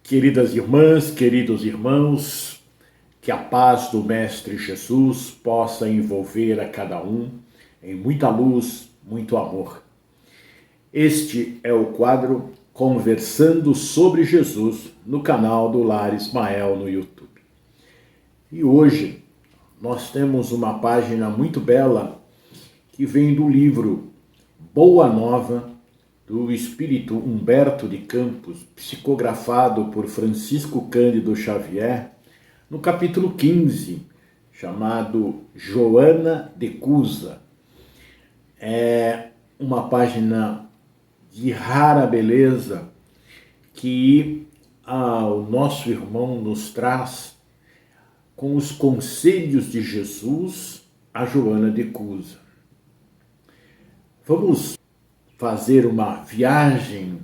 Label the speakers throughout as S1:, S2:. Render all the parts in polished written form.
S1: Queridas irmãs, queridos irmãos, que a paz do Mestre Jesus possa envolver a cada um em muita luz, muito amor. Este é o quadro Conversando sobre Jesus no canal do Lar Ismael no YouTube. E hoje nós temos uma página muito bela que vem do livro Boa Nova, do espírito Humberto de Campos, psicografado por Francisco Cândido Xavier, no capítulo 15, chamado Joana de Cusa. É uma página de rara beleza que o nosso irmão nos traz com os conselhos de Jesus a Joana de Cusa. Vamos fazer uma viagem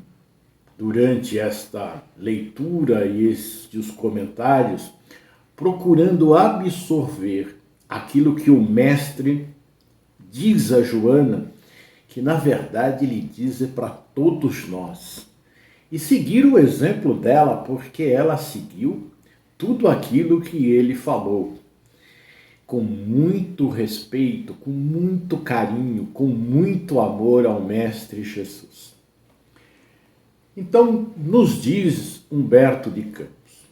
S1: durante esta leitura e estes comentários, procurando absorver aquilo que o mestre diz a Joana, que na verdade ele diz para todos nós. E seguir o exemplo dela, porque ela seguiu tudo aquilo que ele falou, com muito respeito, com muito carinho, com muito amor ao Mestre Jesus. Então, nos diz Humberto de Campos,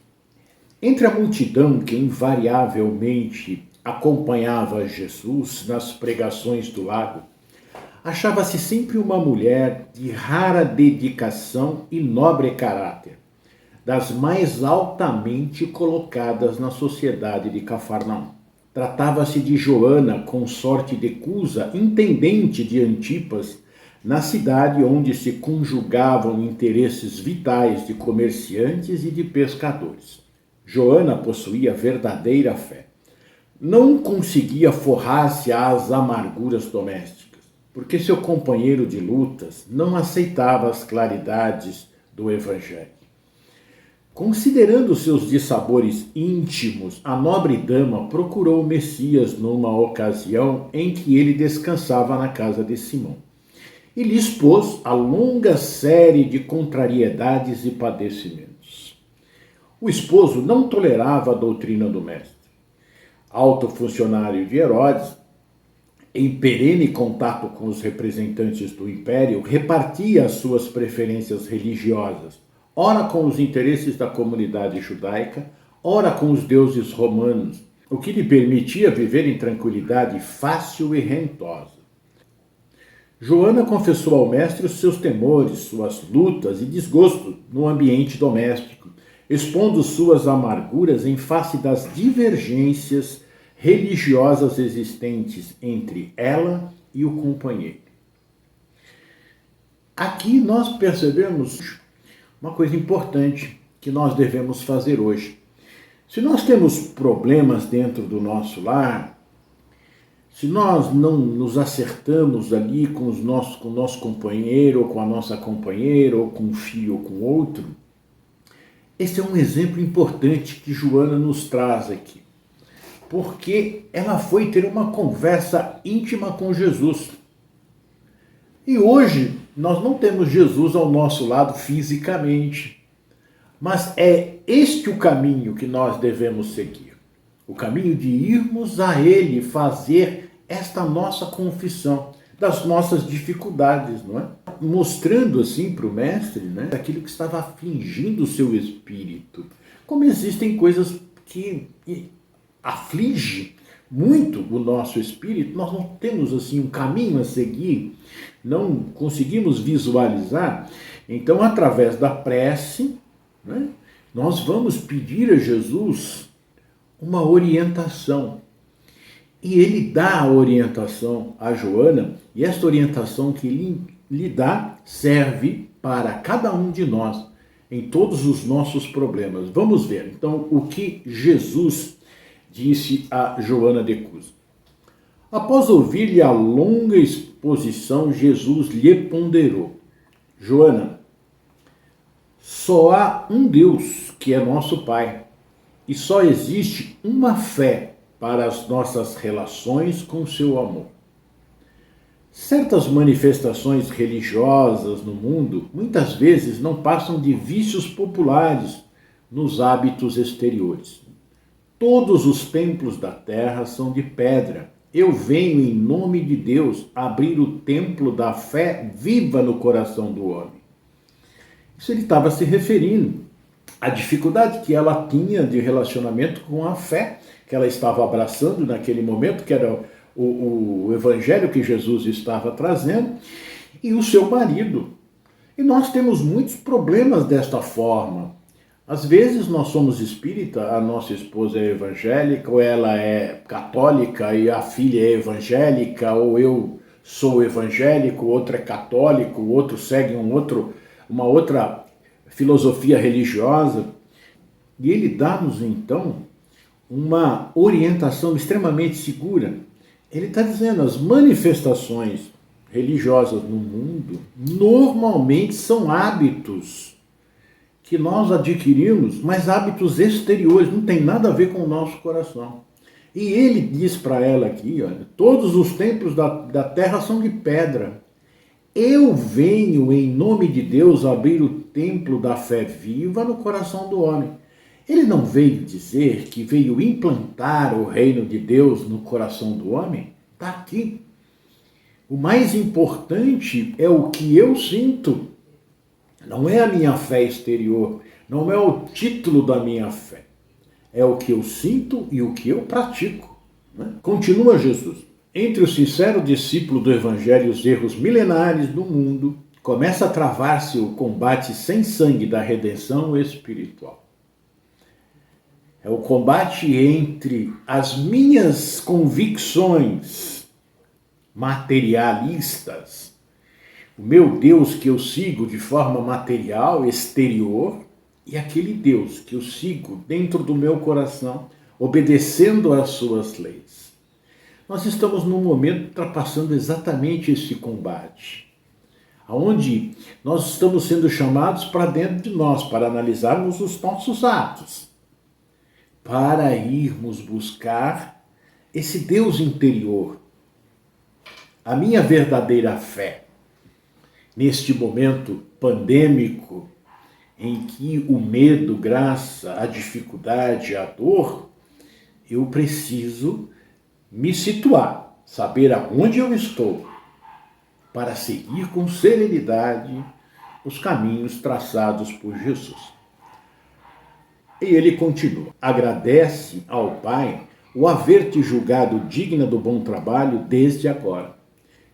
S1: entre a multidão que invariavelmente acompanhava Jesus nas pregações do lago, achava-se sempre uma mulher de rara dedicação e nobre caráter, das mais altamente colocadas na sociedade de Cafarnaum. Tratava-se de Joana, consorte de Cusa, intendente de Antipas, na cidade onde se conjugavam interesses vitais de comerciantes e de pescadores. Joana possuía verdadeira fé. Não conseguia forrar-se às amarguras domésticas, porque seu companheiro de lutas não aceitava as claridades do Evangelho. Considerando seus dissabores íntimos, a nobre dama procurou o Messias numa ocasião em que ele descansava na casa de Simão e lhe expôs a longa série de contrariedades e padecimentos. O esposo não tolerava a doutrina do mestre. Alto funcionário de Herodes, em perene contato com os representantes do império, repartia as suas preferências religiosas, ora com os interesses da comunidade judaica, ora com os deuses romanos, o que lhe permitia viver em tranquilidade fácil e rentosa. Joana confessou ao mestre os seus temores, suas lutas e desgostos no ambiente doméstico, expondo suas amarguras em face das divergências religiosas existentes entre ela e o companheiro. Aqui nós percebemos uma coisa importante que nós devemos fazer hoje. Se nós temos problemas dentro do nosso lar, se nós não nos acertamos ali com o nosso companheiro, ou com a nossa companheira, ou com um filho, ou com outro, esse é um exemplo importante que Joana nos traz aqui. Porque ela foi ter uma conversa íntima com Jesus. E hoje nós não temos Jesus ao nosso lado fisicamente, mas é este o caminho que nós devemos seguir. O caminho de irmos a Ele fazer esta nossa confissão das nossas dificuldades, não é? Mostrando assim para o mestre, né, aquilo que estava afligindo o seu espírito. Como existem coisas que aflige muito o nosso espírito, nós não temos assim um caminho a seguir, não conseguimos visualizar. Então, através da prece, né, nós vamos pedir a Jesus uma orientação. E ele dá a orientação a Joana, e esta orientação que ele lhe dá serve para cada um de nós em todos os nossos problemas. Vamos ver, então, o que Jesus disse a Joana de Cusa. Após ouvir-lhe a longa exposição, Jesus lhe ponderou: Joana, só há um Deus que é nosso Pai, e só existe uma fé para as nossas relações com seu amor. Certas manifestações religiosas no mundo muitas vezes não passam de vícios populares nos hábitos exteriores. Todos os templos da terra são de pedra. Eu venho em nome de Deus abrir o templo da fé viva no coração do homem. Isso ele estava se referindo à dificuldade que ela tinha de relacionamento com a fé que ela estava abraçando naquele momento, que era o evangelho que Jesus estava trazendo, e o seu marido. E nós temos muitos problemas desta forma. Às vezes nós somos espírita, a nossa esposa é evangélica, ou ela é católica e a filha é evangélica, ou eu sou evangélico, o outro é católico, o outro segue uma outra filosofia religiosa. E ele dá-nos então uma orientação extremamente segura. Ele está dizendo, as manifestações religiosas no mundo normalmente são hábitos que nós adquirimos, mas hábitos exteriores, não tem nada a ver com o nosso coração. E ele diz para ela aqui, olha, todos os templos da terra são de pedra. Eu venho em nome de Deus abrir o templo da fé viva no coração do homem. Ele não veio dizer que veio implantar o reino de Deus no coração do homem? Está aqui. O mais importante é o que eu sinto. Não é a minha fé exterior, não é o título da minha fé. É o que eu sinto e o que eu pratico. Né? Continua Jesus. Entre o sincero discípulo do Evangelho e os erros milenares do mundo, começa a travar-se o combate sem sangue da redenção espiritual. É o combate entre as minhas convicções materialistas, o meu Deus que eu sigo de forma material, exterior, e aquele Deus que eu sigo dentro do meu coração, obedecendo às suas leis. Nós estamos num momento ultrapassando exatamente esse combate, onde nós estamos sendo chamados para dentro de nós, para analisarmos os nossos atos, para irmos buscar esse Deus interior, a minha verdadeira fé. Neste momento pandêmico, em que o medo graça a dificuldade, a dor, eu preciso me situar, saber aonde eu estou, para seguir com serenidade os caminhos traçados por Jesus. E ele continua, agradece ao Pai o haver-te julgado digna do bom trabalho desde agora.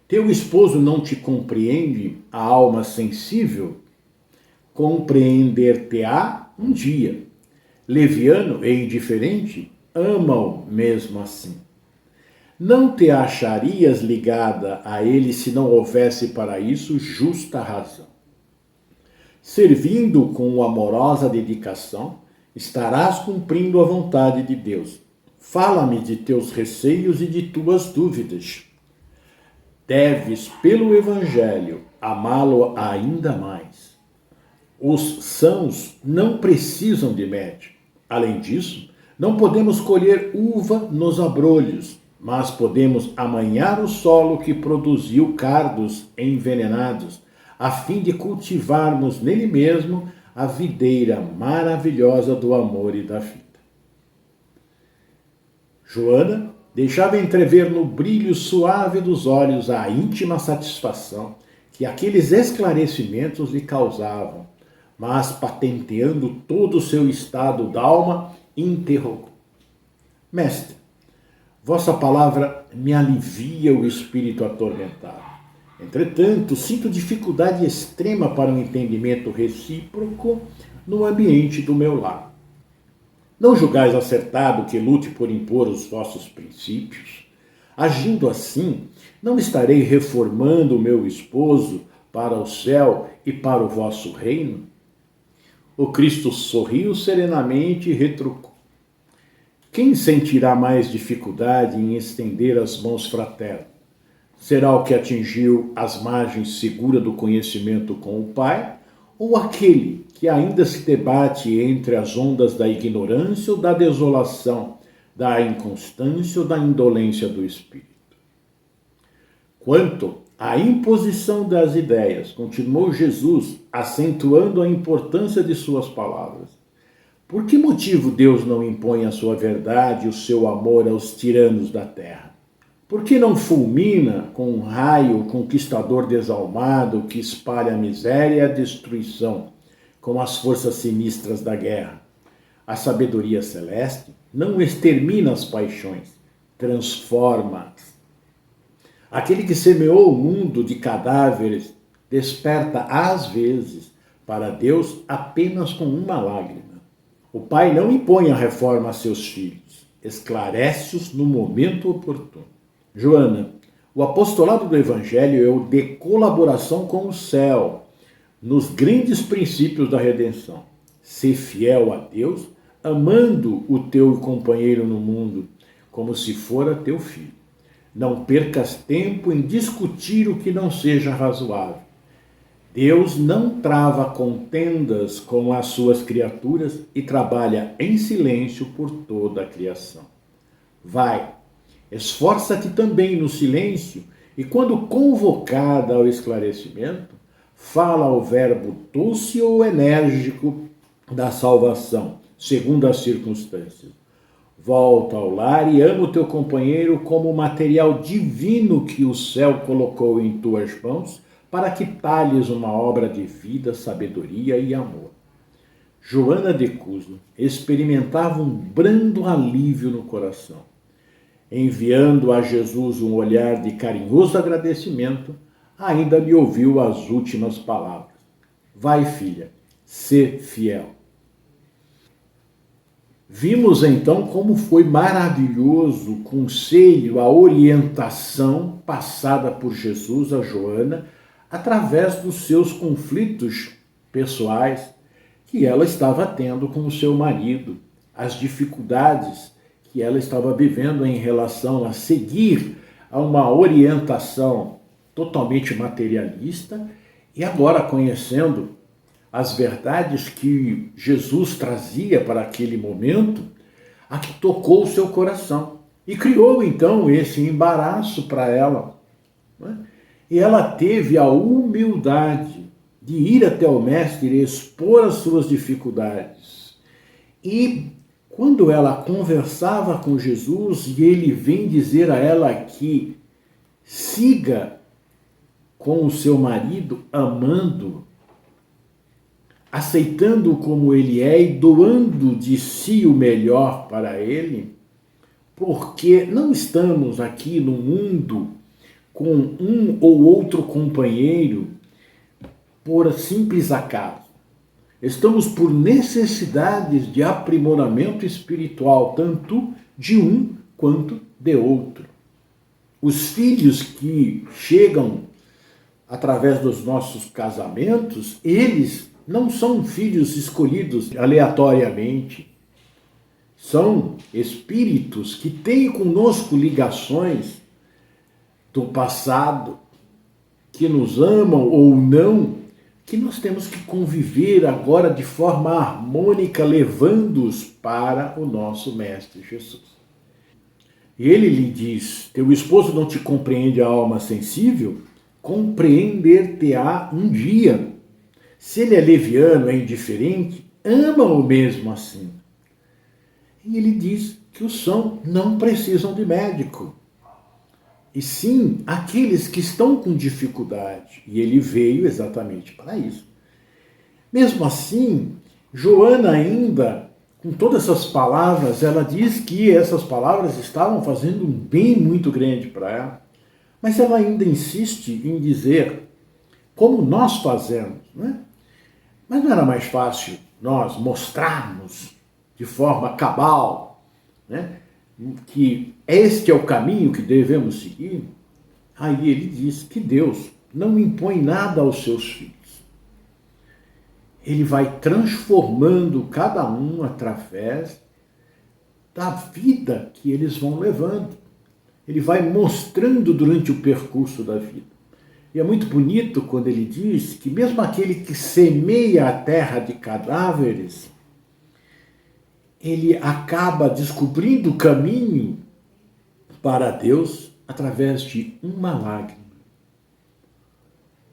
S1: Teu esposo não te compreende, a alma sensível? Compreender-te-á um dia. Leviano e indiferente, ama-o mesmo assim. Não te acharias ligada a ele se não houvesse para isso justa razão. Servindo com amorosa dedicação, estarás cumprindo a vontade de Deus. Fala-me de teus receios e de tuas dúvidas. Deves, pelo Evangelho, amá-lo ainda mais. Os sãos não precisam de médico. Além disso, não podemos colher uva nos abrolhos, mas podemos amanhar o solo que produziu cardos envenenados, a fim de cultivarmos nele mesmo a videira maravilhosa do amor e da vida. Joana deixava entrever no brilho suave dos olhos a íntima satisfação que aqueles esclarecimentos lhe causavam, mas patenteando todo o seu estado d'alma, interrogou. Mestre, vossa palavra me alivia o espírito atormentado. Entretanto, sinto dificuldade extrema para um entendimento recíproco no ambiente do meu lar. Não julgais acertado que lute por impor os vossos princípios? Agindo assim, não estarei reformando o meu esposo para o céu e para o vosso reino? O Cristo sorriu serenamente e retrucou. Quem sentirá mais dificuldade em estender as mãos fraternas? Será o que atingiu as margens seguras do conhecimento com o Pai, ou aquele que ainda se debate entre as ondas da ignorância ou da desolação, da inconstância ou da indolência do espírito? Quanto à imposição das ideias, continuou Jesus, acentuando a importância de suas palavras. Por que motivo Deus não impõe a sua verdade e o seu amor aos tiranos da terra? Por que não fulmina com um raio conquistador desalmado que espalha a miséria e a destruição, com as forças sinistras da guerra? A sabedoria celeste não extermina as paixões, transforma-as. Aquele que semeou o mundo de cadáveres desperta às vezes para Deus apenas com uma lágrima. O Pai não impõe a reforma a seus filhos, esclarece-os no momento oportuno. Joana, o apostolado do Evangelho é o de colaboração com o céu, nos grandes princípios da redenção. Ser fiel a Deus, amando o teu companheiro no mundo, como se fora teu filho. Não percas tempo em discutir o que não seja razoável. Deus não trava contendas com as suas criaturas e trabalha em silêncio por toda a criação. Vai, esforça-te também no silêncio e, quando convocada ao esclarecimento, fala o verbo doce ou enérgico da salvação, segundo as circunstâncias. Volta ao lar e ama o teu companheiro como material divino que o céu colocou em tuas mãos para que talhes uma obra de vida, sabedoria e amor. Joana de Cuso experimentava um brando alívio no coração. Enviando a Jesus um olhar de carinhoso agradecimento, ainda lhe ouviu as últimas palavras. Vai, filha, sê fiel. Vimos então como foi maravilhoso o conselho, a orientação passada por Jesus a Joana através dos seus conflitos pessoais que ela estava tendo com o seu marido, as dificuldades que ela estava vivendo em relação a seguir a uma orientação totalmente materialista e agora conhecendo as verdades que Jesus trazia para aquele momento, a que tocou o seu coração e criou então esse embaraço para ela, não é? E ela teve a humildade de ir até o mestre e expor as suas dificuldades. E quando ela conversava com Jesus e ele vem dizer a ela que siga com o seu marido amando, aceitando-o como ele é e doando de si o melhor para ele, porque não estamos aqui no mundo com um ou outro companheiro por simples acaso. Estamos por necessidades de aprimoramento espiritual, tanto de um quanto de outro. Os filhos que chegam através dos nossos casamentos, eles não são filhos escolhidos aleatoriamente. São espíritos que têm conosco ligações do passado, que nos amam ou não, que nós temos que conviver agora de forma harmônica, levando-os para o nosso Mestre Jesus. E ele lhe diz: teu esposo não te compreende a alma sensível? Compreender-te-á um dia. Se ele é leviano, é indiferente, ama-o mesmo assim. E ele diz que os são não precisam de médico. E sim, aqueles que estão com dificuldade. E ele veio exatamente para isso. Mesmo assim, Joana ainda, com todas essas palavras, ela diz que essas palavras estavam fazendo um bem muito grande para ela. Mas ela ainda insiste em dizer como nós fazemos, não é? Mas não era mais fácil nós mostrarmos de forma cabal, né, que este é o caminho que devemos seguir? Aí ele diz que Deus não impõe nada aos seus filhos. Ele vai transformando cada um através da vida que eles vão levando. Ele vai mostrando durante o percurso da vida. E é muito bonito quando ele diz que mesmo aquele que semeia a terra de cadáveres, ele acaba descobrindo o caminho para Deus através de uma lágrima.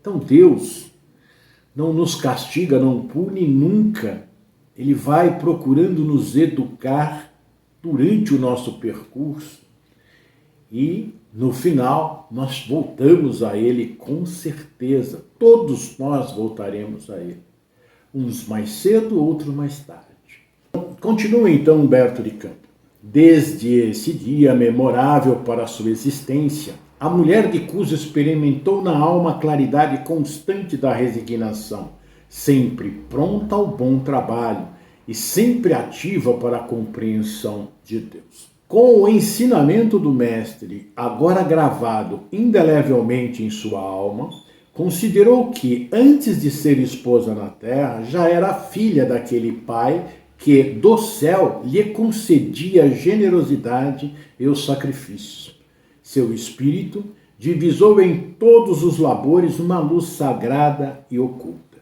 S1: Então Deus não nos castiga, não pune nunca ele vai procurando nos educar durante o nosso percurso e, no final, nós voltamos a ele com certeza. Todos nós voltaremos a ele. Uns mais cedo, outros mais tarde. Continua então Humberto de Campos. Desde esse dia memorável para a sua existência, a mulher de Cusa experimentou na alma a claridade constante da resignação, sempre pronta ao bom trabalho e sempre ativa para a compreensão de Deus. Com o ensinamento do Mestre, agora gravado indelevelmente em sua alma, considerou que, antes de ser esposa na terra, já era filha daquele pai que do céu lhe concedia generosidade e os sacrifícios. Seu espírito divisou em todos os labores uma luz sagrada e oculta.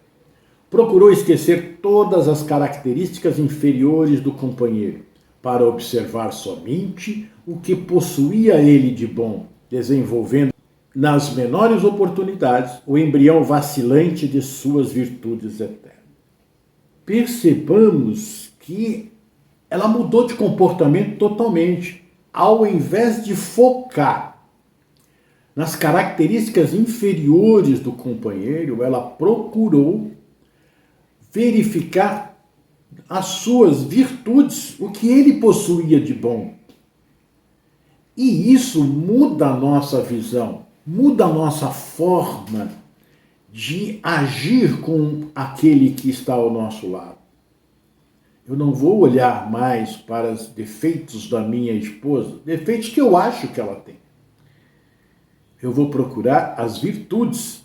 S1: Procurou esquecer todas as características inferiores do companheiro, para observar somente o que possuía ele de bom, desenvolvendo nas menores oportunidades o embrião vacilante de suas virtudes eternas. Percebamos que ela mudou de comportamento totalmente. Ao invés de focar nas características inferiores do companheiro, ela procurou verificar as suas virtudes, o que ele possuía de bom. E isso muda a nossa visão, muda a nossa forma de agir com aquele que está ao nosso lado. Eu não vou olhar mais para os defeitos da minha esposa, defeitos que eu acho que ela tem. Eu vou procurar as virtudes.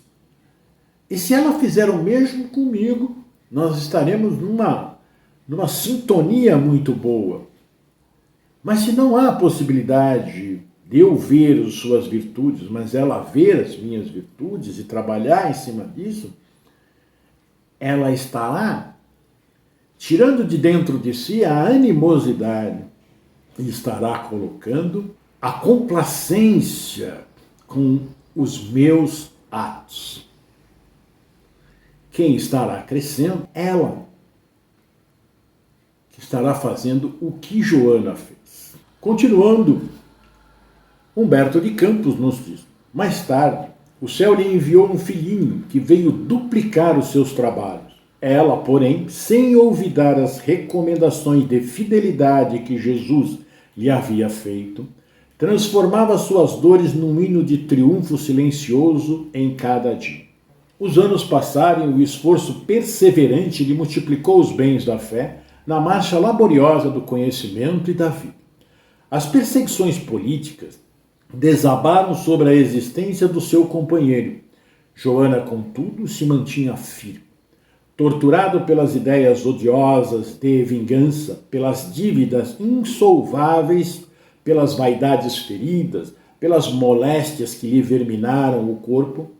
S1: E se ela fizer o mesmo comigo, nós estaremos numa sintonia muito boa. Mas se não há possibilidade de eu ver as suas virtudes, mas ela ver as minhas virtudes e trabalhar em cima disso, ela estará tirando de dentro de si a animosidade e estará colocando a complacência com os meus atos. Quem estará crescendo? Ela, que estará fazendo o que Joana fez. Continuando, Humberto de Campos nos diz: mais tarde, o céu lhe enviou um filhinho que veio duplicar os seus trabalhos. Ela, porém, sem olvidar as recomendações de fidelidade que Jesus lhe havia feito, transformava suas dores num hino de triunfo silencioso em cada dia. Os anos passaram e o esforço perseverante lhe multiplicou os bens da fé na marcha laboriosa do conhecimento e da vida. As perseguições políticas desabaram sobre a existência do seu companheiro. Joana, contudo, se mantinha firme. Torturado pelas ideias odiosas de vingança, pelas dívidas insolváveis, pelas vaidades feridas, pelas moléstias que lhe verminaram o corpo,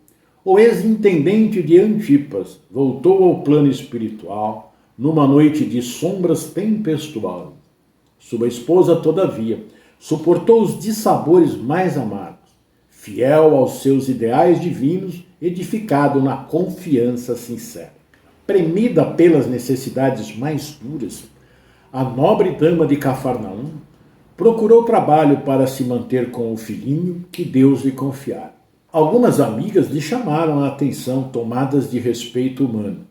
S1: o ex-intendente de Antipas voltou ao plano espiritual numa noite de sombras tempestuosas. Sua esposa, todavia, suportou os dissabores mais amargos, fiel aos seus ideais divinos, edificado na confiança sincera. Premida pelas necessidades mais duras, a nobre dama de Cafarnaum procurou trabalho para se manter com o filhinho que Deus lhe confiara. Algumas amigas lhe chamaram a atenção, tomadas de respeito humano.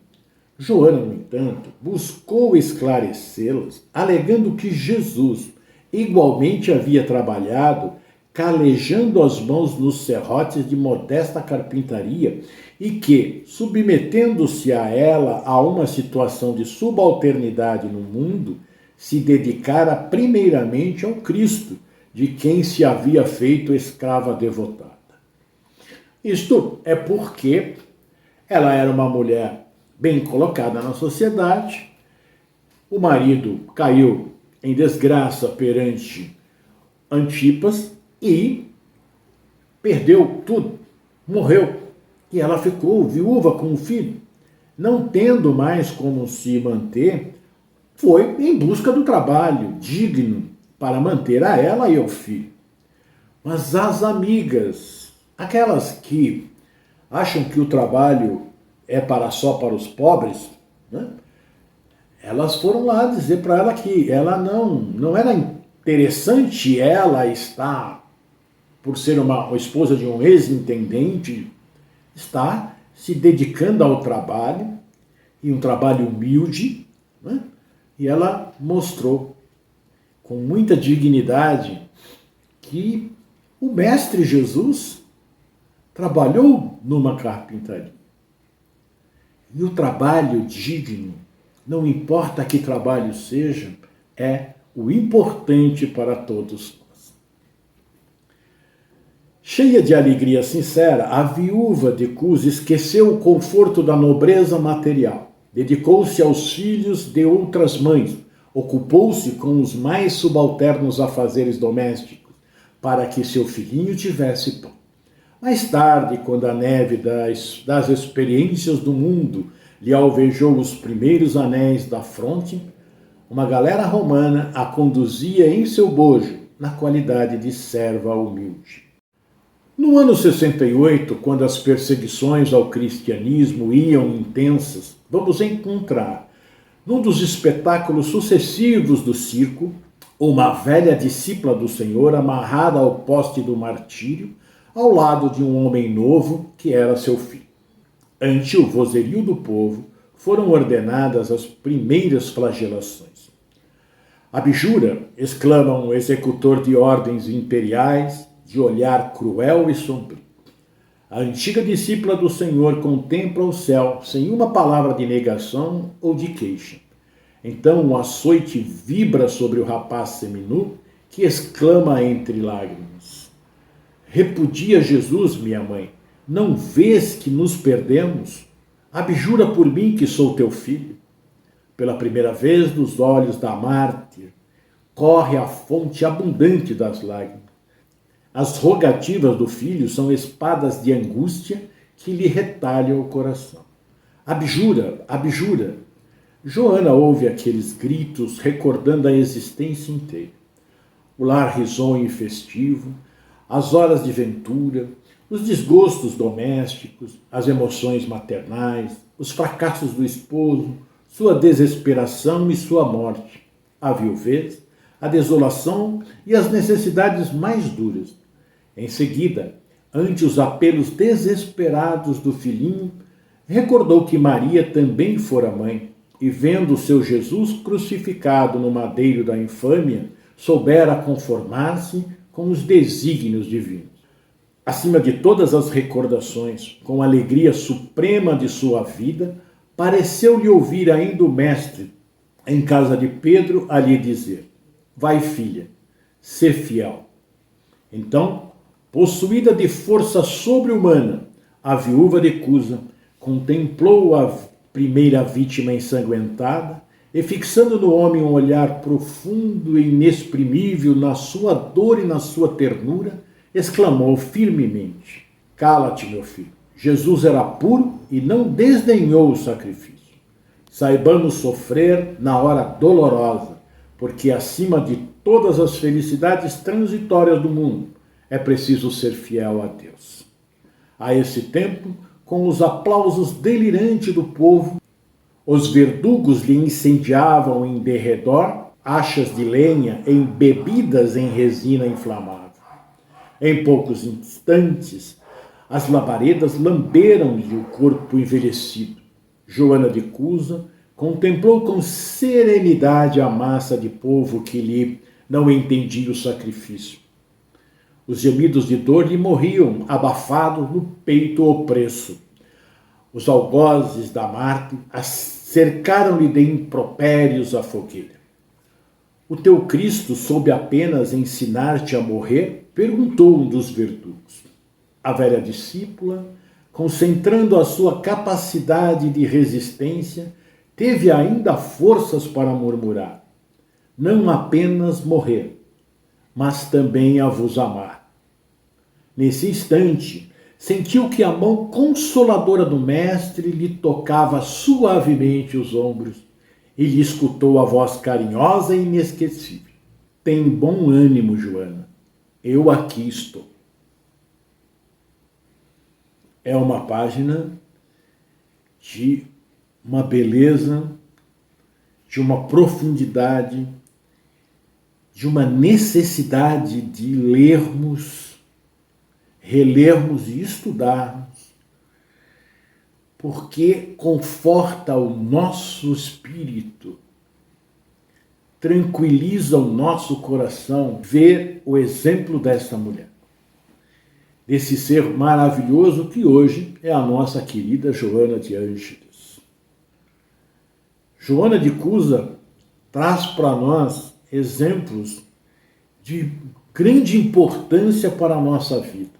S1: Joana, no entanto, buscou esclarecê-las, alegando que Jesus igualmente havia trabalhado, calejando as mãos nos serrotes de modesta carpintaria e que, submetendo-se a ela a uma situação de subalternidade no mundo, se dedicara primeiramente ao Cristo, de quem se havia feito escrava devotada. Isto é porque ela era uma mulher bem colocada na sociedade, o marido caiu em desgraça perante Antipas e perdeu tudo, morreu. E ela ficou viúva com o filho. Não tendo mais como se manter, foi em busca do trabalho digno para manter a ela e ao filho. Mas as amigas, aquelas que acham que o trabalho é só para os pobres, né? Elas foram lá dizer para ela que ela não era interessante ela estar, por ser uma esposa de um ex-intendente, está se dedicando ao trabalho, e um trabalho humilde, né? E ela mostrou com muita dignidade que o Mestre Jesus trabalhou numa carpintaria. E o trabalho digno, não importa que trabalho seja, é o importante para todos nós. Cheia de alegria sincera, a viúva de Cusa esqueceu o conforto da nobreza material, dedicou-se aos filhos de outras mães, ocupou-se com os mais subalternos afazeres domésticos, para que seu filhinho tivesse pão. Mais tarde, quando a neve das experiências do mundo lhe alvejou os primeiros anéis da fronte, uma galera romana a conduzia em seu bojo, na qualidade de serva humilde. No ano 68, quando as perseguições ao cristianismo iam intensas, vamos encontrar, num dos espetáculos sucessivos do circo, uma velha discípula do Senhor amarrada ao poste do martírio, ao lado de um homem novo que era seu filho. Ante o vozerio do povo, foram ordenadas as primeiras flagelações. Abjura, exclama um executor de ordens imperiais, de olhar cruel e sombrio. A antiga discípula do Senhor contempla o céu sem uma palavra de negação ou de queixa. Então o açoite vibra sobre o rapaz seminu, que exclama entre lágrimas: repudia Jesus, minha mãe, não vês que nos perdemos? Abjura por mim que sou teu filho. Pela primeira vez dos olhos da mártir, corre a fonte abundante das lágrimas. As rogativas do filho são espadas de angústia que lhe retalham o coração. Abjura, abjura. Joana ouve aqueles gritos recordando a existência inteira. O lar risonho e festivo, as horas de ventura, os desgostos domésticos, as emoções maternais, os fracassos do esposo, sua desesperação e sua morte, a viuvez, a desolação e as necessidades mais duras. Em seguida, ante os apelos desesperados do filhinho, recordou que Maria também fora mãe e, vendo seu Jesus crucificado no madeiro da infâmia, soubera conformar-se com os desígnios divinos. Acima de todas as recordações, com a alegria suprema de sua vida, pareceu-lhe ouvir ainda o Mestre, em casa de Pedro, a lhe dizer: vai, filha, sê fiel. Então, possuída de força sobre-humana, a viúva de Cusa contemplou a primeira vítima ensanguentada e, fixando no homem um olhar profundo e inexprimível na sua dor e na sua ternura, exclamou firmemente: cala-te, meu filho. Jesus era puro e não desdenhou o sacrifício. Saibamos sofrer na hora dolorosa, porque acima de todas as felicidades transitórias do mundo, é preciso ser fiel a Deus. A esse tempo, com os aplausos delirantes do povo, os verdugos lhe incendiavam em derredor achas de lenha embebidas em resina inflamável. Em poucos instantes, as labaredas lamberam-lhe o corpo envelhecido. Joana de Cusa contemplou com serenidade a massa de povo que lhe não entendia o sacrifício. Os gemidos de dor lhe morriam abafados no peito opresso. Os algozes da Marte cercaram-lhe de impropérios a fogueira. O teu Cristo soube apenas ensinar-te a morrer? Perguntou um dos verdugos. A velha discípula, concentrando a sua capacidade de resistência, teve ainda forças para murmurar: não apenas morrer, mas também a vos amar. Nesse instante, sentiu que a mão consoladora do Mestre lhe tocava suavemente os ombros e lhe escutou a voz carinhosa e inesquecível: tem bom ânimo, Joana, eu aqui estou. É uma página de uma beleza de uma profundidade, de uma necessidade de lermos, relermos e estudarmos, porque conforta o nosso espírito, tranquiliza o nosso coração ver o exemplo desta mulher, desse ser maravilhoso que hoje é a nossa querida Joana de Ângeles. Joana de Cusa traz para nós exemplos de grande importância para a nossa vida,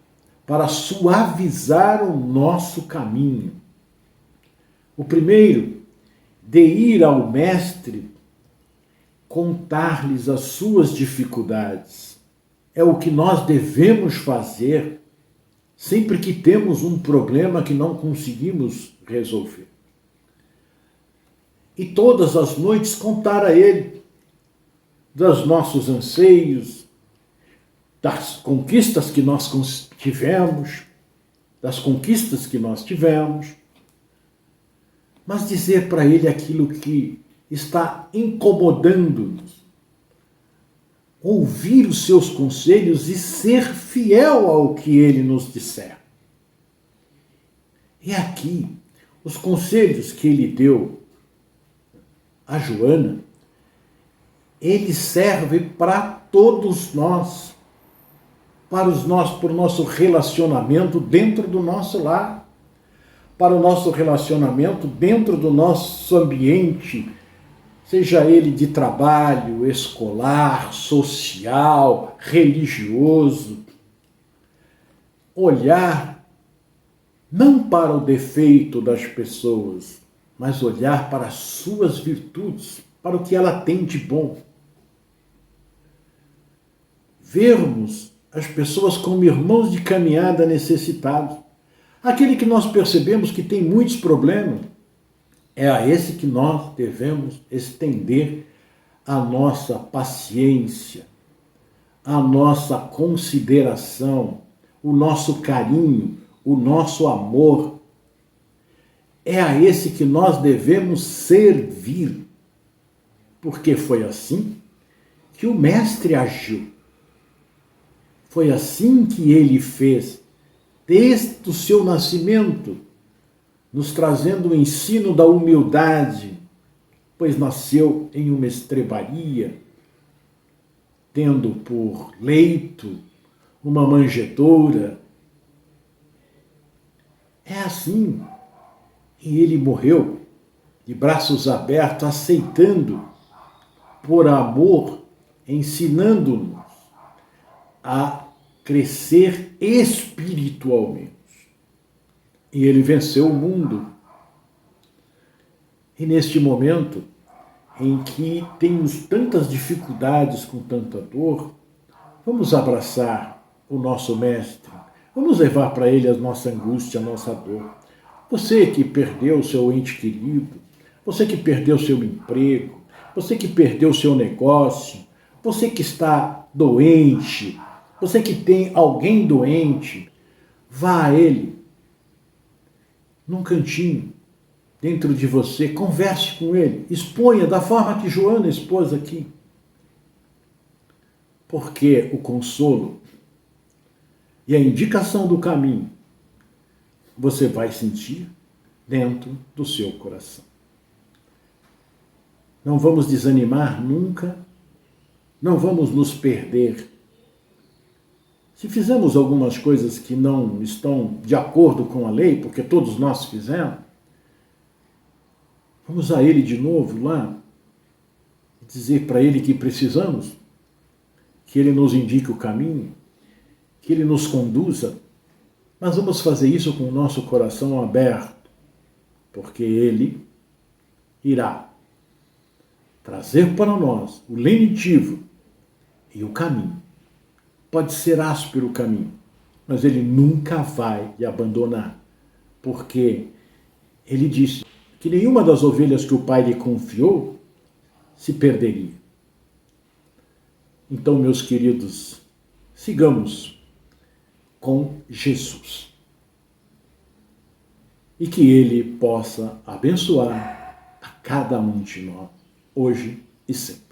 S1: para suavizar o nosso caminho. O primeiro, de ir ao Mestre, contar-lhes as suas dificuldades. É o que nós devemos fazer sempre que temos um problema que não conseguimos resolver. E todas as noites contar a Ele dos nossos anseios, das conquistas que nós tivemos, mas dizer para Ele aquilo que está incomodando-nos, ouvir os seus conselhos e ser fiel ao que Ele nos disser. E aqui, os conselhos que Ele deu a Joana, ele serve para todos nós, para o nosso relacionamento dentro do nosso lar, para o nosso relacionamento dentro do nosso ambiente, seja ele de trabalho, escolar, social, religioso. Olhar não para o defeito das pessoas, mas olhar para as suas virtudes, para o que ela tem de bom. Vermos as pessoas como irmãos de caminhada necessitados. Aquele que nós percebemos que tem muitos problemas, é a esse que nós devemos estender a nossa paciência, a nossa consideração, o nosso carinho, o nosso amor. É a esse que nós devemos servir, porque foi assim que o Mestre agiu. Foi assim que ele fez, desde o seu nascimento, nos trazendo o ensino da humildade, pois nasceu em uma estrebaria, tendo por leito uma manjedoura. É assim. E ele morreu de braços abertos, aceitando, por amor, ensinando-nos a crescer espiritualmente. E ele venceu o mundo. E neste momento em que temos tantas dificuldades com tanta dor, vamos abraçar o nosso Mestre, vamos levar para ele a nossa angústia, a nossa dor. Você que perdeu o seu ente querido, você que perdeu o seu emprego, você que perdeu o seu negócio, você que está doente, você que tem alguém doente, vá a ele, num cantinho, dentro de você, converse com ele, exponha da forma que Joana expôs aqui. Porque o consolo e a indicação do caminho você vai sentir dentro do seu coração. Não vamos desanimar nunca, não vamos nos perder. Se fizemos algumas coisas que não estão de acordo com a lei, porque todos nós fizemos, vamos a ele de novo lá e dizer para ele que precisamos, que ele nos indique o caminho, que ele nos conduza, mas vamos fazer isso com o nosso coração aberto, porque ele irá trazer para nós o lenitivo e o caminho. Pode ser áspero o caminho, mas ele nunca vai lhe abandonar, porque ele disse que nenhuma das ovelhas que o Pai lhe confiou se perderia. Então, meus queridos, sigamos com Jesus. E que ele possa abençoar a cada um de nós. hoje e sempre.